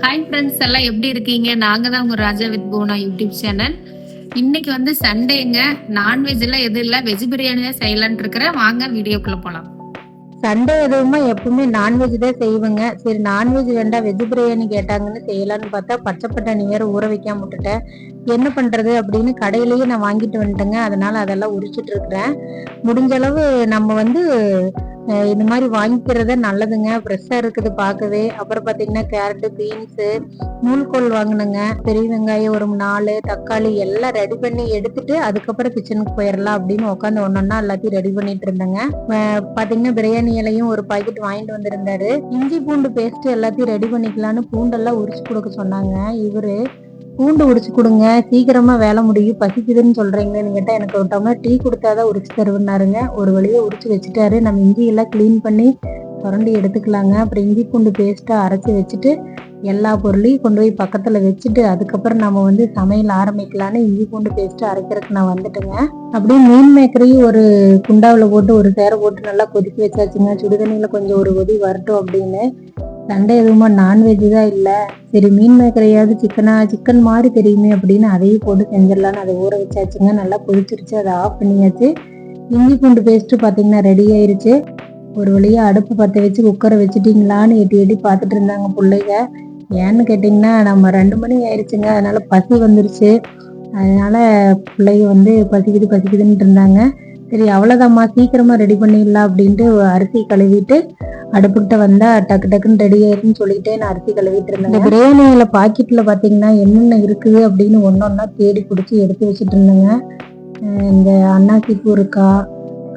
Hi friends, எல்லாம் எப்படி இருக்கீங்க? நாங்க தான் உங்க ராஜா வித் போனா யூடியூப் சேனல். இன்னைக்கு வந்து சண்டேங்க. நான்வெஜ் எல்லாம் எதுவும் இல்லை, வெஜ் பிரியாணி தான் செய்யலான் இருக்கிறேன். வாங்க வீடியோக்குள்ள போலாம். சண்டே எதுவுமே எப்பவுமே நான்வெஜ் தான் செய்வேங்க. சரி, நான்வெஜ் வேண்டாம் வெஜ் பிரியாணி கேட்டாங்கன்னு செய்யலான்னு பார்த்தா பச்சை பட்டாணி வேற ஊற வைக்காம விட்டுட்டேன். என்ன பண்றது அப்படின்னு கடையிலேயே நான் வாங்கிட்டு வந்துட்டேங்க. அதனால அதெல்லாம் உரிச்சிட்டு இருக்கிறேன். முடிஞ்ச அளவு நம்ம வந்து இந்த மாதிரி வாங்கிக்கிறத நல்லதுங்க. ஃப்ரெஷ்ஷா இருக்குது பார்க்கவே. அப்புறம் பார்த்தீங்கன்னா கேரட்டு, பீன்ஸு, நூல்கோல் வாங்கினேங்க. பெரிய வெங்காயம் ஒரு 4, தக்காளி எல்லாம் ரெடி பண்ணி எடுத்துட்டு அதுக்கப்புறம் கிச்சனுக்கு போயிடலாம் அப்படின்னு உட்காந்து ஒன்னொன்னா எல்லாத்தையும் ரெடி பண்ணிட்டு இருந்தேங்க. பாத்தீங்கன்னா பிரியாணி இலையும் ஒரு பாக்கெட் வாங்கிட்டு வந்திருந்தாரு. இஞ்சி பூண்டு பேஸ்ட் எல்லாத்தையும் ரெடி பண்ணிக்கலான்னு பூண்டெல்லாம் உரிச்சு கொடுக்க சொன்னாங்க. இவரு பூண்டு உரிச்சு கொடுங்க, சீக்கிரமா வேலை முடியும், பசிக்குதுன்னு சொல்றீங்களேன்னு கேட்டா எனக்கு ஒரு டம்ளர் டீ கொடுத்தாதான் உரிச்சு தருவனாருங்க. ஒரு வழியை உரிச்சு வச்சுட்டாரு. நம்ம இஞ்சி எல்லாம் கிளீன் பண்ணி சுரண்டி எடுத்துக்கலாங்க. அப்புறம் இஞ்சி பூண்டு பேஸ்ட்டா அரைச்சி வச்சுட்டு எல்லா பொருளையும் கொண்டு போய் பக்கத்துல வச்சுட்டு அதுக்கப்புறம் நம்ம வந்து சமையல் ஆரம்பிக்கலான்னு இஞ்சி பூண்டு பேஸ்ட் அரைக்கிறதுக்கு நான் வந்துட்டுங்க. அப்படியே மீன் மேக்கரையும் ஒரு குண்டாவில் போட்டு ஒரு சேரை போட்டு நல்லா கொதிக்க வச்சாச்சுங்க. சுடுதண்ணியில கொஞ்சம் ஒரு கொதி வரட்டும் அப்படின்னு. சண்டே எதுவுமா நான்வெஜ் தான் இல்லை, சரி மீன் மேக்கரையாவது சிக்கன் மாதிரி தெரியுமே அப்படின்னு அதையும் போட்டு செஞ்சிடலான்னு அதை ஊற வச்சாச்சுங்க. நல்லா கொதிச்சிருச்சு, அதை ஆஃப் பண்ணியாச்சு. இஞ்சி பூண்டு பேஸ்ட்டு பார்த்தீங்கன்னா ரெடி ஆயிருச்சு. ஒரு வழியா அடுப்பு பற்ற வச்சு குக்கரை வச்சுட்டிங்களான்னு எட்டி எட்டி பார்த்துட்டு இருந்தாங்க பிள்ளைங்க. ஏன்னு கேட்டிங்கன்னா நம்ம 2 மணி ஆயிடுச்சுங்க. அதனால பசி வந்துருச்சு. அதனால பிள்ளைங்க வந்து பசிக்குதுன்னு இருந்தாங்க. சரி அவ்வளோதாம்மா, சீக்கிரமா ரெடி பண்ணிடலாம் அப்படின்ட்டு அரிசி கழுவிட்டு அடுப்புக்கிட்ட வந்தா டக்கு டக்குன்னு ரெடி ஆயிருன்னு சொல்லிட்டே நான் அரிசி கழுவிட்டு இருந்தேன். இந்த பிரியாணியில பாக்கெட்ல பாத்தீங்கன்னா என்னென்ன இருக்குது அப்படின்னு ஒன்னொன்னா தேடி பிடிச்சி எடுத்து வச்சுட்டு இருந்தேங்க. இந்த அன்னாசி பூ இருக்கா,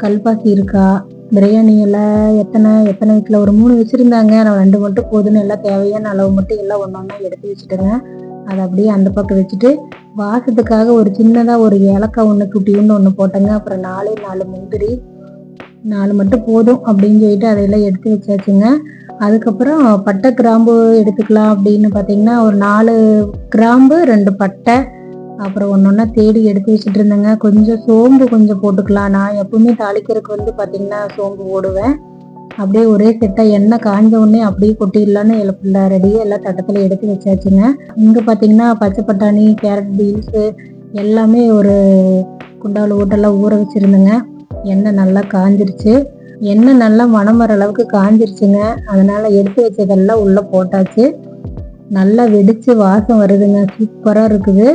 கல்பாசி இருக்கா, பிரியாணியில எத்தனை வீட்டில் ஒரு 3 வச்சிருந்தாங்க. நான் 2 மட்டும் போதுன்னு எல்லாம் தேவையான அளவு மட்டும் எல்லாம் ஒன்னொன்னா எடுத்து வச்சுட்டேங்க. அதை அப்படியே அந்த பக்கம் வச்சுட்டு வாசத்துக்காக ஒரு சின்னதா ஒரு ஏலக்காய் ஒன்று குட்டின்னு ஒன்று போட்டேங்க. அப்புறம் 4 முந்திரி, 4 மட்டும் போதும் அப்படின்னு சொல்லிட்டு அதையெல்லாம் எடுத்து வச்சாச்சுங்க. அதுக்கப்புறம் பட்டை கிராம்பு எடுத்துக்கலாம் அப்படின்னு பார்த்தீங்கன்னா ஒரு 4 கிராம்பு 2 பட்டை அப்புறம் ஒன்னொன்னா தேடி எடுத்து வச்சுட்டு இருந்தேங்க. கொஞ்சம் சோம்பு கொஞ்சம் போட்டுக்கலாம். நான் எப்பவுமே தாளிக்கிறதுக்கு வந்து பார்த்தீங்கன்னா சோம்பு போடுவேன். அப்படியே ஒரே செட்டா எண்ணெய் காஞ்ச உடனே அப்படியே கொட்டிடலான்னு ரெடியாக எல்லாம் தட்டத்தில் எடுத்து வச்சாச்சுங்க. இங்கே பார்த்தீங்கன்னா பச்சை பட்டாணி, கேரட், பீன்ஸு எல்லாமே ஒரு குண்டாவில் ஊட்டெல்லாம் ஊற வச்சுருந்தேங்க. எண்ணெய் நல்லா காஞ்சிருச்சு. எண்ணெய் நல்லா மணம் வர அளவுக்கு காஞ்சிருச்சுங்க. அதனால எடுத்து வச்சதெல்லாம் உள்ளே போட்டாச்சு. நல்லா வெடிச்சு வாசம் வருதுங்க. சூப்பராக இருக்குது.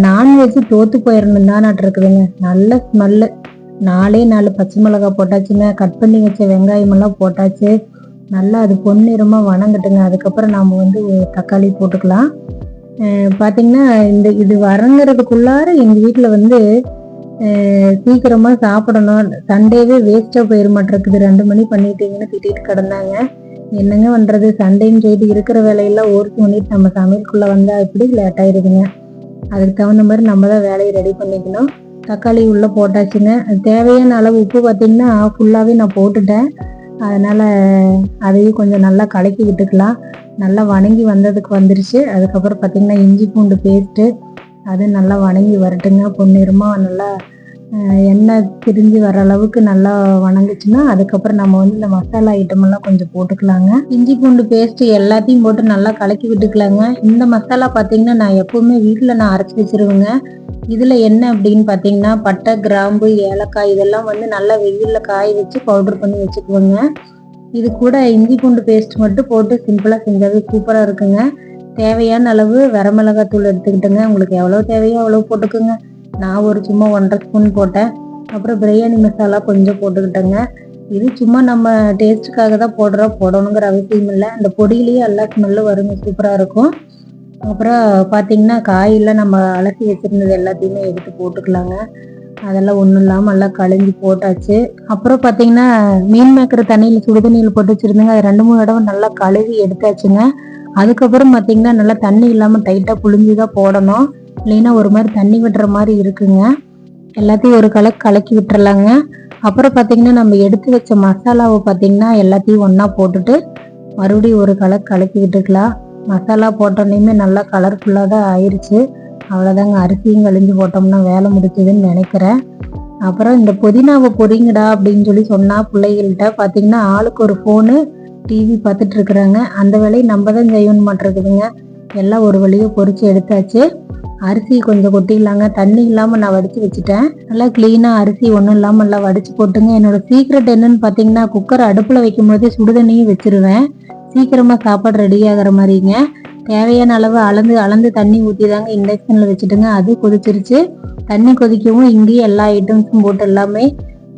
நான்வெஜ் தோத்து போயிடணும் தான் இருக்குதுங்க. நல்ல ஸ்மெல்லு. 4 பச்சை மிளகாய் போட்டாச்சுங்க. கட் பண்ணி வச்ச வெங்காயம் எல்லாம் போட்டாச்சு. நல்லா அது பொன்னிறமாக வணங்கட்டுங்க. அதுக்கப்புறம் நாம் வந்து தக்காளி போட்டுக்கலாம். பார்த்தீங்கன்னா இது வணங்குறதுக்குள்ளார எங்கள் வீட்டில் வந்து சீக்கிரமாக சாப்பிடணும். சண்டேவே வேஸ்ட்டாக போயிட மாட்டேருக்குது. 2 மணி பண்ணிட்டீங்கன்னு திட்டிட்டு கிடந்தாங்க. என்னங்க பண்ணுறது, சண்டேன்னு சொல்லிட்டு இருக்கிற வேலையெல்லாம் ஓர்த்து பண்ணிட்டு நம்ம சமையலுக்குள்ளே வந்தால் எப்படி லேட் ஆயிடுதுங்க. அதுக்கு தகுந்த மாதிரி நம்ம தான் வேலையை ரெடி பண்ணிக்கணும். தக்காளி உள்ளே போட்டாச்சுங்க. தேவையான அளவு உப்பு பார்த்தீங்கன்னா ஃபுல்லாகவே நான் போட்டுட்டேன். அதனால் அதையும் கொஞ்சம் நல்லா கலக்கி விட்டுக்கலாம். நல்லா வணங்கி வந்ததுக்கு வந்துருச்சு. அதுக்கப்புறம் பார்த்திங்கன்னா இஞ்சி பூண்டு பேஸ்ட்டு அது நல்லா வணங்கி வரட்டுங்க. பொன்னிறமாக நல்லா எண்ணெய் பிரிஞ்சு வர அளவுக்கு நல்லா வணங்குச்சுன்னா அதுக்கப்புறம் நம்ம வந்து இந்த மசாலா ஐட்டமெல்லாம் கொஞ்சம் போட்டுக்கலாங்க. இஞ்சி பூண்டு பேஸ்ட்டு எல்லாத்தையும் போட்டு நல்லா கலக்கி விட்டுக்கலாங்க. இந்த மசாலா பார்த்தீங்கன்னா நான் எப்போவுமே வீட்டில் நான் அரைச்சி வச்சிருவேங்க. இதில் என்ன அப்படின்னு பார்த்தீங்கன்னா பட்டை, கிராம்பு, ஏலக்காய் இதெல்லாம் வந்து நல்லா வெயிலில் காய வச்சு பவுடர் பண்ணி வச்சுக்குவோங்க. இது கூட இஞ்சி பூண்டு பேஸ்ட் மட்டும் போட்டு சிம்பிளாக செஞ்சாவே சூப்பராக இருக்குங்க. தேவையான அளவு வரமிளகாத்தூள் எடுத்துக்கிட்டுங்க. உங்களுக்கு எவ்வளோ தேவையோ அவ்வளோ போட்டுக்குங்க. நான் ஒரு சும்மா 1.5 ஸ்பூன் போட்டேன். அப்புறம் பிரியாணி மசாலா கொஞ்சம் போட்டுக்கிட்டேங்க. இது சும்மா நம்ம டேஸ்ட்டுக்காக தான் போடணுங்கிற அவசியம் இல்லை. அந்த பொடியிலேயே எல்லா ஸ்மெல்லும் வருங்க, சூப்பராக இருக்கும். அப்புறம் பார்த்தீங்கன்னா காயெல்லாம் நம்ம அலசி வச்சுருந்தது எல்லாத்தையுமே எடுத்து போட்டுக்கலாங்க. அதெல்லாம் ஒன்றும் இல்லாமல் எல்லாம் கழிஞ்சி போட்டாச்சு. அப்புறம் பார்த்தீங்கன்னா மீன் மேக்கிற தண்ணியில் சுடுதண்ணியில் போட்டு வச்சுருந்தேங்க. அது 2-3 தடவை நல்லா கழுவி எடுத்தாச்சுங்க. அதுக்கப்புறம் பார்த்தீங்கன்னா நல்லா தண்ணி இல்லாமல் டைட்டாக புழிஞ்சு தான் போடணும். இல்லைன்னா ஒரு மாதிரி தண்ணி விடுற மாதிரி இருக்குங்க. எல்லாத்தையும் ஒரு கலக்கி விட்டுறலாங்க. அப்புறம் பார்த்தீங்கன்னா நம்ம எடுத்து வச்ச மசாலாவை பார்த்தீங்கன்னா எல்லாத்தையும் ஒன்றா போட்டுட்டு மறுபடியும் ஒரு கலக்கி விட்டுக்கலாம். மசாலா போட்டோன்னே நல்லா கலர்ஃபுல்லாக தான் ஆயிடுச்சு. அவ்வளோதாங்க, அரிசியும் கழிஞ்சு போட்டோம்னா வேலை முடிச்சதுன்னு நினைக்கிறேன். அப்புறம் இந்த புதினாவை பொரிங்கடா அப்படின்னு சொல்லி சொன்னா பிள்ளைகள்கிட்ட பார்த்தீங்கன்னா ஆளுக்கு ஒரு ஃபோனு டிவி பார்த்துட்டு இருக்கிறாங்க. அந்த வேலையை நம்ம தான் செய்யணும் மாட்டிருக்குதுங்க. எல்லாம் ஒரு வழியை பொரிச்சு எடுத்தாச்சு. அரிசி கொஞ்சம் கொட்டிடலாங்க. தண்ணி இல்லாமல் நான் வடித்து வச்சுட்டேன். நல்லா க்ளீனாக அரிசி ஒன்றும் இல்லாமல் நல்லா வடித்து போட்டுங்க. என்னோட சீக்ரெட் என்னன்னு பார்த்தீங்கன்னா, குக்கர் அடுப்பில் வைக்கும் போதே சுடுதண்ணியும் வச்சிருவேன். சீக்கிரமாக சாப்பாடு ரெடி ஆகிற மாதிரிங்க. தேவையான அளவு அளந்து தண்ணி ஊற்றி தாங்க இண்டக்ஷனில் வச்சுட்டுங்க. அது கொதிச்சிருச்சு. தண்ணி கொதிக்கவும் இங்கேயும் எல்லா ஐட்டம்ஸும்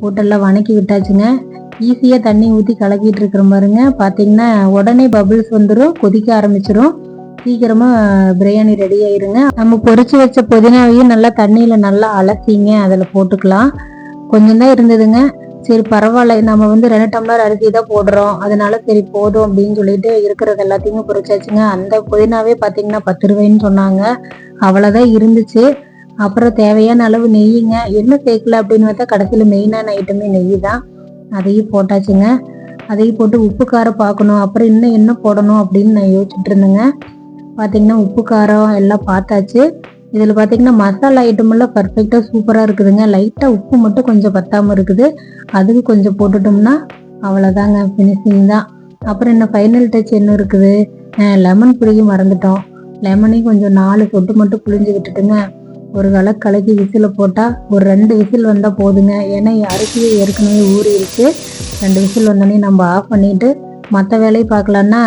போட்டெல்லாம் வணக்கி விட்டாச்சுங்க. ஈஸியாக தண்ணி ஊற்றி கலக்கிட்டு இருக்கிற பாருங்க. பார்த்தீங்கன்னா உடனே பபிள்ஸ் வந்துடும், கொதிக்க ஆரம்பிச்சிடும். சீக்கிரமாக பிரியாணி ரெடி ஆயிருங்க. நம்ம பொரிச்சு வச்ச புதினாவையும் நல்லா தண்ணியில் நல்லா அலசிங்க, அதில் போட்டுக்கலாம். கொஞ்சம் தான் இருந்ததுங்க. சரி பரவாயில்ல, நம்ம 2 டம்ளர் அரிசி தான் போடுறோம், அதனால சரி போதும் அப்படின்னு சொல்லிட்டு இருக்கிறது எல்லாத்தையுமே பொரிச்சாச்சுங்க. அந்த புதினாவே பார்த்தீங்கன்னா 10 ரூபாய்ன்னு சொன்னாங்க. அவ்வளோதான் இருந்துச்சு. அப்புறம் தேவையான அளவு நெய்யுங்க. என்ன சேர்க்கல அப்படின்னு பார்த்தா கடைசியில் மெயினான ஐட்டமே நெய் தான். அதையும் போட்டாச்சுங்க. அதையும் போட்டு உப்பு காரம் பார்க்கணும், அப்புறம் இன்னும் என்ன போடணும் அப்படின்னு நான் யோசிச்சுட்டு இருந்தேங்க. பார்த்தீங்கன்னா உப்பு காரம் எல்லாம் பார்த்தாச்சு. இதில் பார்த்தீங்கன்னா மசாலா ஐட்டமெல்லாம் பர்ஃபெக்டாக சூப்பராக இருக்குதுங்க. லைட்டாக உப்பு மட்டும் கொஞ்சம் பத்தாமல் இருக்குது. அதுக்கு கொஞ்சம் போட்டுட்டோம்னா அவ்வளோதாங்க, ஃபினிஷிங் தான். அப்புறம் என்ன ஃபைனல் டச் என்ன இருக்குது, லெமன் புளிய மறந்துட்டோம். லெமனையும் கொஞ்சம் 4 சொட்டு மட்டும் புளிஞ்சு விட்டுட்டுங்க. ஒரு கலக்கி விசில் போட்டால் ஒரு 2 விசில் வந்தால் போதுங்க. ஏன்னா அரிசியை ஏற்கனவே ஊறிடுச்சு. 2 விசில் வந்தோடனே நம்ம ஆஃப் பண்ணிட்டு மற்ற வேலையை பார்க்கலான்னா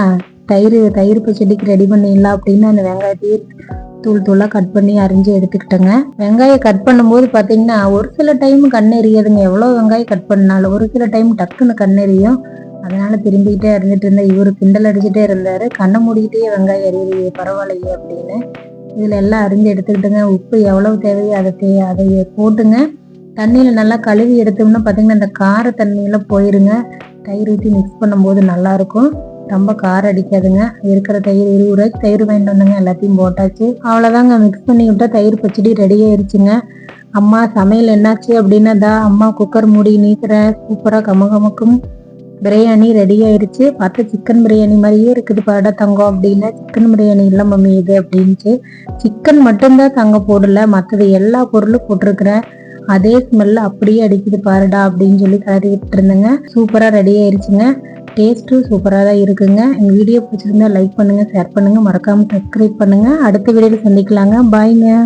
தயிர் பச்சடிக்கு ரெடி பண்ணிடலாம் அப்படின்னு அந்த வெங்காயத்தையும் தூளாக கட் பண்ணி அரிஞ்சு எடுத்துக்கிட்டேங்க. வெங்காயம் கட் பண்ணும்போது பார்த்தீங்கன்னா ஒரு சில டைம் கண்ணெறியாதுங்க. எவ்வளோ வெங்காயம் கட் பண்ணாலும் ஒரு சில டைம் டக்குன்னு கண்ணெறியும். அதனால திரும்பிக்கிட்டே அறிஞ்சிட்டு இருந்தேன். இவர் கிண்டல் அடிச்சுட்டே இருந்தாரு, கண்ணை மூடிக்கிட்டே வெங்காயம் எறியலையே பரவாயில்லையே அப்படின்னு. இதில் எல்லாம் அரிஞ்சு எடுத்துக்கிட்டுங்க. உப்பு எவ்வளவு தேவையோ அதை போட்டுங்க. தண்ணியில் நல்லா கழுவி எடுத்தோம்னா பார்த்தீங்கன்னா இந்த கார தண்ணியெல்லாம் போயிருங்க. தயிர் ஊற்றி மிக்ஸ் பண்ணும்போது நல்லாயிருக்கும். ரொம்ப காரம் அடிக்காதுங்க. இருக்கிற தயிர் 20 ரூபாய்க்கு தயிர் வாங்கிட்டு வந்தோங்க. எல்லாத்தையும் போட்டாச்சு. அவ்வளோதாங்க, மிக்ஸ் பண்ணி விட்டா தயிர் பச்சடி ரெடி ஆயிடுச்சுங்க. அம்மா சமையல் என்னாச்சு அப்படின்னா தான் அம்மா குக்கர் மூடி நீக்கிறேன். சூப்பராக கமகமக்கும் பிரியாணி ரெடி ஆயிடுச்சு. பார்த்து சிக்கன் பிரியாணி மாதிரியே இருக்குது பாடா தங்கம் அப்படின்னா, சிக்கன் பிரியாணி இல்லை மம்மி இது அப்படின்ச்சு. சிக்கன் மட்டும்தான் தங்க போடல, மற்றது எல்லா பொருளும் போட்டிருக்கிறேன். அதே ஸ்மெல்ல அப்படியே அடிக்குது பாருடா அப்படின்னு சொல்லி கலரிக்கிட்டு இருந்தேங்க. சூப்பராக ரெடி ஆயிடுச்சுங்க. டேஸ்ட்டும் சூப்பராக தான் இருக்குங்க. எங்கள் வீடியோ பிடிச்சிருந்தா லைக் பண்ணுங்க, ஷேர் பண்ணுங்க, மறக்காம சப்ஸ்கிரைப் பண்ணுங்க. அடுத்த வீடியோவில் சந்திக்கலாங்க. பாய்ங்க.